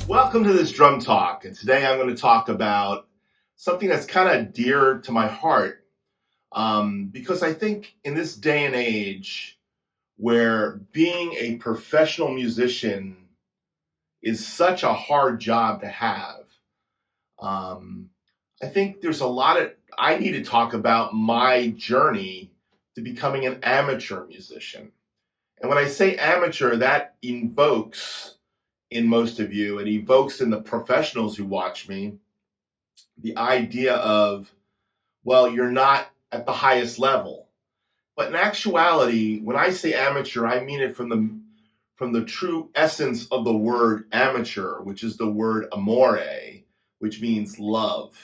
Welcome to this drum talk, and today I'm going to talk about something that's kind of dear to my heart because I think in this day and age where being a professional musician is such a hard job to have, um, I think there's a lot of I need to talk about my journey to becoming an amateur musician. And when I say amateur, that invokes in most of you, it evokes in the professionals who watch me the idea of, well, you're not at the highest level. But in actuality, when I say amateur, I mean it from the true essence of the word amateur, which is the word amore, which means love.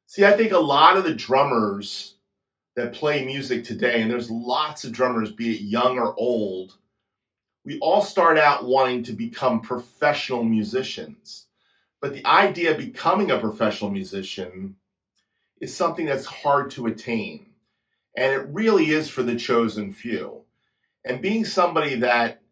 See, I think a lot of the drummers that play music today, and there's lots of drummers, be it young or old, we all start out wanting to become professional musicians. But the idea of becoming a professional musician is something that's hard to attain. And it really is for the chosen few. And being somebody that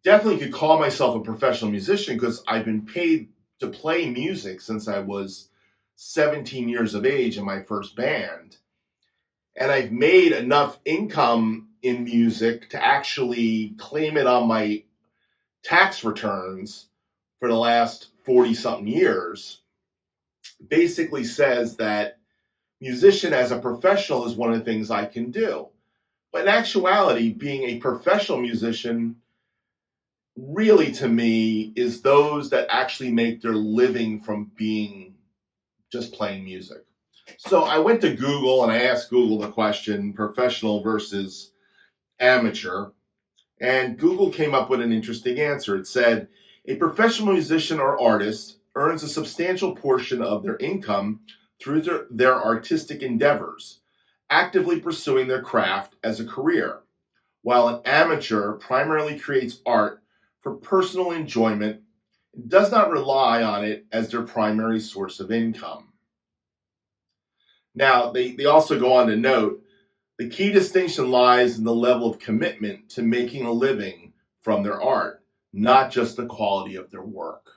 definitely could call myself a professional musician because I've been paid to play music since I was 17 years of age in my first band. And I've made enough income in music to actually claim it on my tax returns for the last 40 something years, basically says that musician as a professional is one of the things I can do. But in actuality, being a professional musician really to me is those that actually make their living from being just playing music. So I went to Google and I asked Google the question, professional versus amateur, and Google came up with an interesting answer. It said, a professional musician or artist earns a substantial portion of their income through their artistic endeavors, actively pursuing their craft as a career, while an amateur primarily creates art for personal enjoyment and does not rely on it as their primary source of income. Now, they also go on to note, the key distinction lies in the level of commitment to making a living from their art, not just the quality of their work.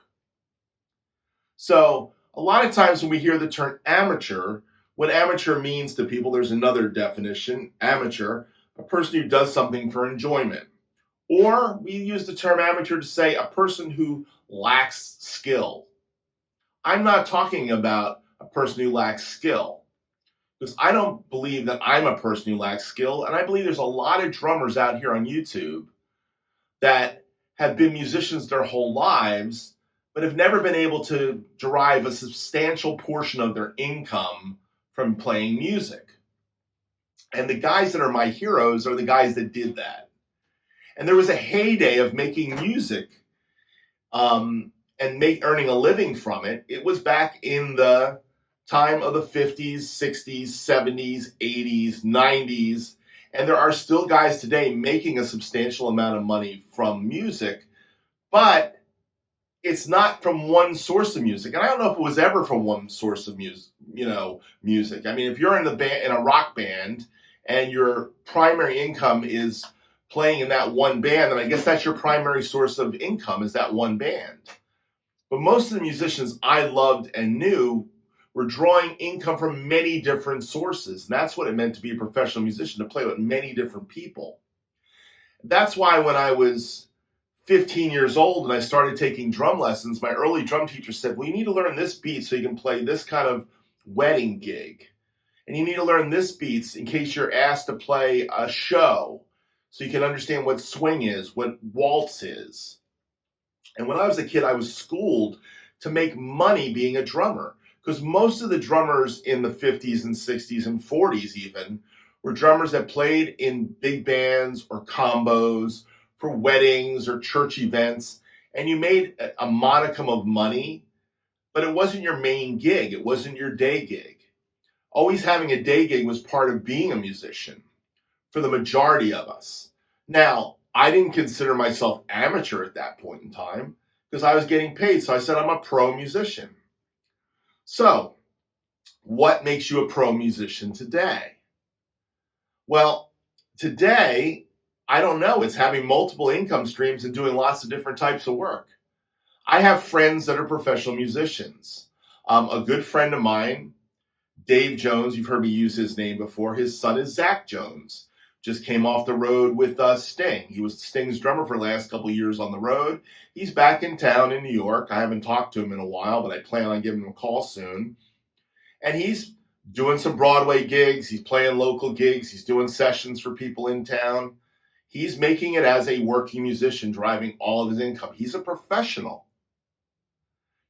So, a lot of times when we hear the term amateur, what amateur means to people, there's another definition. Amateur, a person who does something for enjoyment. Or we use the term amateur to say a person who lacks skill. I'm not talking about a person who lacks skill, because I don't believe that I'm a person who lacks skill, and I believe there's a lot of drummers out here on YouTube that have been musicians their whole lives, but have never been able to derive a substantial portion of their income from playing music. And the guys that are my heroes are the guys that did that. And there was a heyday of making music and earning a living from it. It was back in the time of the 50s, 60s, 70s, 80s, 90s, and there are still guys today making a substantial amount of money from music, but it's not from one source of music. And I don't know if it was ever from one source of music. I mean, if you're in a rock band and your primary income is playing in that one band, then I guess that's your primary source of income is that one band. But most of the musicians I loved and knew were drawing income from many different sources. And that's what it meant to be a professional musician, to play with many different people. That's why when I was 15 years old and I started taking drum lessons, my early drum teacher said, well, you need to learn this beat so you can play this kind of wedding gig. And you need to learn this beats in case you're asked to play a show so you can understand what swing is, what waltz is. And when I was a kid, I was schooled to make money being a drummer, because most of the drummers in the 50s and 60s and 40s even were drummers that played in big bands or combos for weddings or church events, and you made a modicum of money, but it wasn't your main gig. It wasn't your day gig. Always having a day gig was part of being a musician for the majority of us. Now, I didn't consider myself amateur at that point in time because I was getting paid, so I said I'm a pro musician. So, what makes you a pro musician today? Well, today, I don't know. It's having multiple income streams and doing lots of different types of work. I have friends that are professional musicians. A good friend of mine, Dave Jones, you've heard me use his name before. His son is Zach Jones. Just came off the road with Sting. He was Sting's drummer for the last couple of years on the road. He's back in town in New York. I haven't talked to him in a while, but I plan on giving him a call soon. And he's doing some Broadway gigs. He's playing local gigs. He's doing sessions for people in town. He's making it as a working musician, driving all of his income. He's a professional.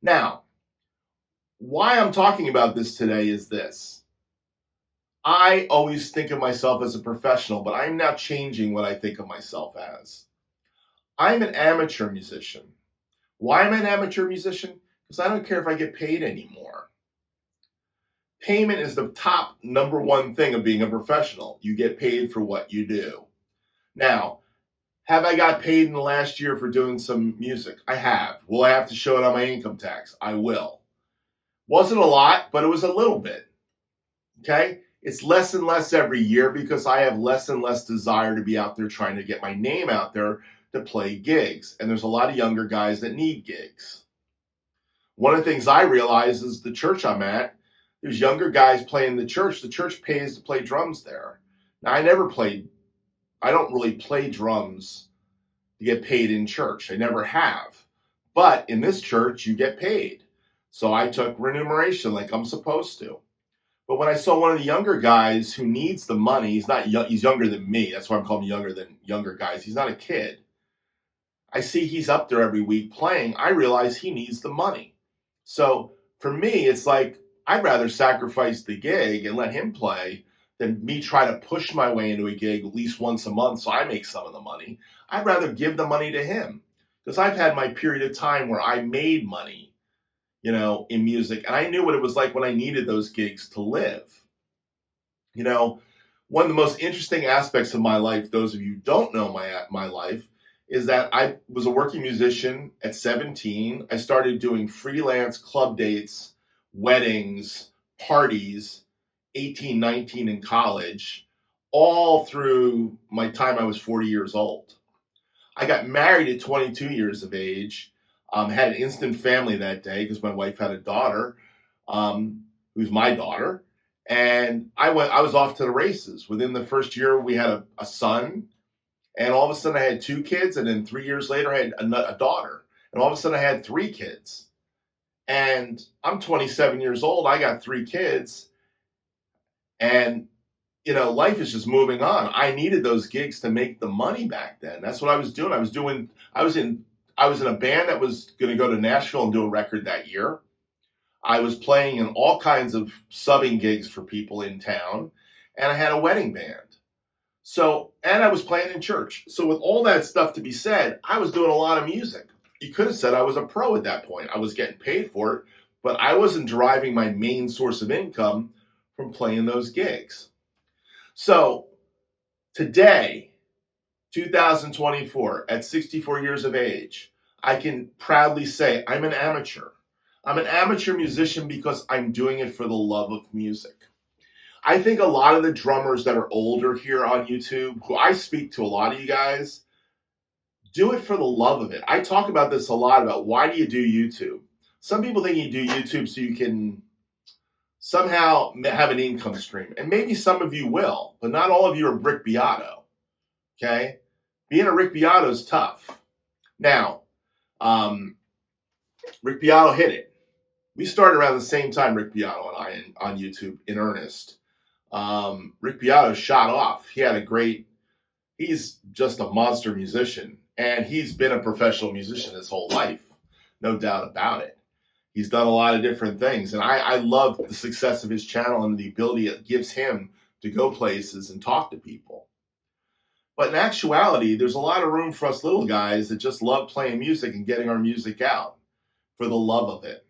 Now, why I'm talking about this today is this. I always think of myself as a professional, but I'm now changing what I think of myself as. I'm an amateur musician. Why am I an amateur musician? Because I don't care if I get paid anymore. Payment is the top number one thing of being a professional. You get paid for what you do. Now, have I got paid in the last year for doing some music? I have. Will I have to show it on my income tax? I will. Wasn't a lot, but it was a little bit. Okay? It's less and less every year because I have less and less desire to be out there trying to get my name out there to play gigs. And there's a lot of younger guys that need gigs. One of the things I realize is the church I'm at, there's younger guys playing the church. The church pays to play drums there. Now, I don't really play drums to get paid in church. I never have. But in this church, you get paid. So I took remuneration like I'm supposed to. But when I saw one of the younger guys who needs the money, he's younger than me. That's why I'm calling him younger than younger guys. He's not a kid. I see he's up there every week playing. I realize he needs the money. So for me, it's like I'd rather sacrifice the gig and let him play than me try to push my way into a gig at least once a month so I make some of the money. I'd rather give the money to him because I've had my period of time where I made money, in music. And I knew what it was like when I needed those gigs to live. One of the most interesting aspects of my life, those of you who don't know my life, is that I was a working musician at 17. I started doing freelance club dates, weddings, parties, 18, 19 in college, all through my time I was 40 years old. I got married at 22 years of age. Had an instant family that day because my wife had a daughter, who's my daughter, and I was off to the races. Within the first year, we had a son, and all of a sudden I had 2 kids, and then 3 years later I had a daughter, and all of a sudden I had 3 kids. And I'm 27 years old. I got 3 kids, and life is just moving on. I needed those gigs to make the money back then. That's what I was doing. I was in a band that was going to go to Nashville and do a record that year. I was playing in all kinds of subbing gigs for people in town, and I had a wedding band. And I was playing in church. So with all that stuff to be said, I was doing a lot of music. You could have said I was a pro at that point. I was getting paid for it, but I wasn't deriving my main source of income from playing those gigs. So today, 2024, at 64 years of age, I can proudly say I'm an amateur. I'm an amateur musician because I'm doing it for the love of music. I think a lot of the drummers that are older here on YouTube, who I speak to a lot of you guys, do it for the love of it. I talk about this a lot about why do you do YouTube? Some people think you do YouTube so you can somehow have an income stream. And maybe some of you will, but not all of you are Rick Beato. Okay? Being a Rick Beato is tough. Now, Rick Beato hit it. We started around the same time, Rick Beato and I, on YouTube in earnest. Rick Beato shot off. He's just a monster musician. And he's been a professional musician his whole life. No doubt about it. He's done a lot of different things. And I love the success of his channel and the ability it gives him to go places and talk to people. But in actuality, there's a lot of room for us little guys that just love playing music and getting our music out for the love of it.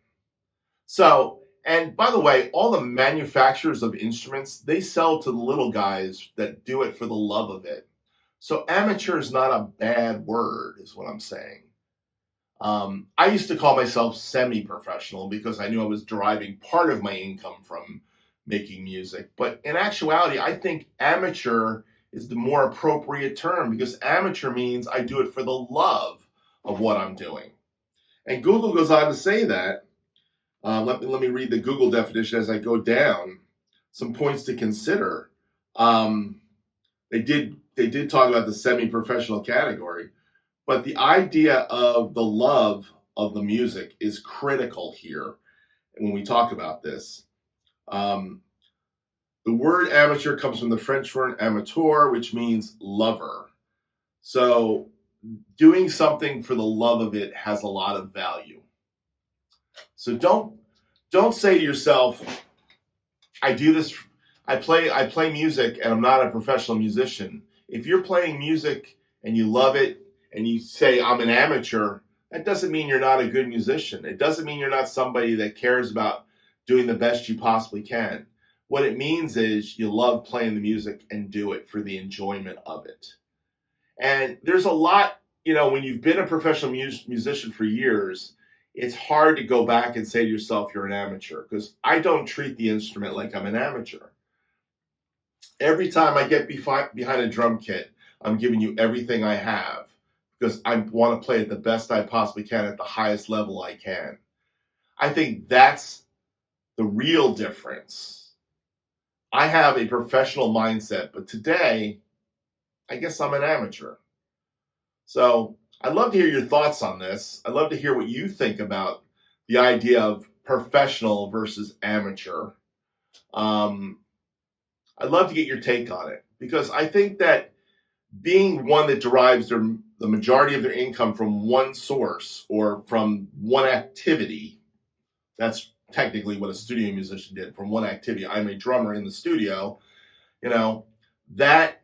So, and by the way, all the manufacturers of instruments, they sell to the little guys that do it for the love of it. So amateur is not a bad word, is what I'm saying. I used to call myself semi-professional because I knew I was deriving part of my income from making music. But in actuality, I think amateur is the more appropriate term because amateur means I do it for the love of what I'm doing. And Google goes on to say that. Let me read the Google definition as I go down. Some points to consider. Um, they did talk about the semi-professional category, but the idea of the love of the music is critical here when we talk about this. Um, the word amateur comes from the French word amateur, which means lover. So doing something for the love of it has a lot of value. So don't say to yourself, I do this, I play music and I'm not a professional musician. If you're playing music and you love it and you say I'm an amateur, that doesn't mean you're not a good musician. It doesn't mean you're not somebody that cares about doing the best you possibly can. What it means is you love playing the music and do it for the enjoyment of it. And there's a lot, when you've been a professional musician for years, it's hard to go back and say to yourself you're an amateur, because I don't treat the instrument like I'm an amateur. Every time I get behind a drum kit, I'm giving you everything I have because I want to play it the best I possibly can at the highest level I can. I think that's the real difference. I have a professional mindset, but today, I guess I'm an amateur. So I'd love to hear your thoughts on this. I'd love to hear what you think about the idea of professional versus amateur. Um, I'd love to get your take on it, because I think that being one that derives the majority of their income from one source or from one activity, that's technically what a studio musician did, from one activity. I'm a drummer in the studio, that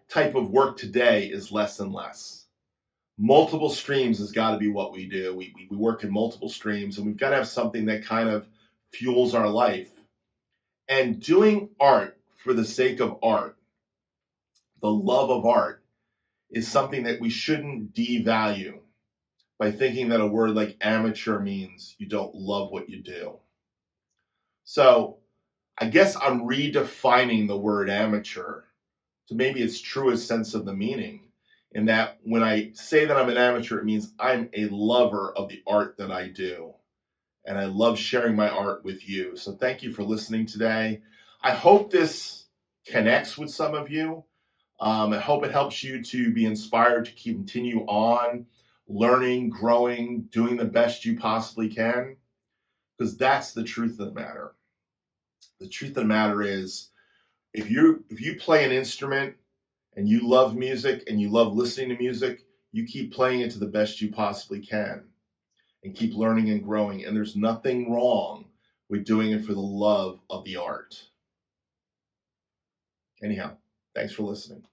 type of work today is less and less. Multiple streams has got to be what we do. We work in multiple streams, and we've got to have something that kind of fuels our life. And doing art for the sake of art, the love of art, is something that we shouldn't devalue by thinking that a word like amateur means you don't love what you do. So I guess I'm redefining the word amateur to maybe its truest sense of the meaning, in that when I say that I'm an amateur, it means I'm a lover of the art that I do. And I love sharing my art with you. So thank you for listening today. I hope this connects with some of you. I hope it helps you to be inspired to continue on learning, growing, doing the best you possibly can, because that's the truth of the matter. The truth of the matter is, if you play an instrument and you love music and you love listening to music, you keep playing it to the best you possibly can and keep learning and growing. And there's nothing wrong with doing it for the love of the art. Anyhow, thanks for listening.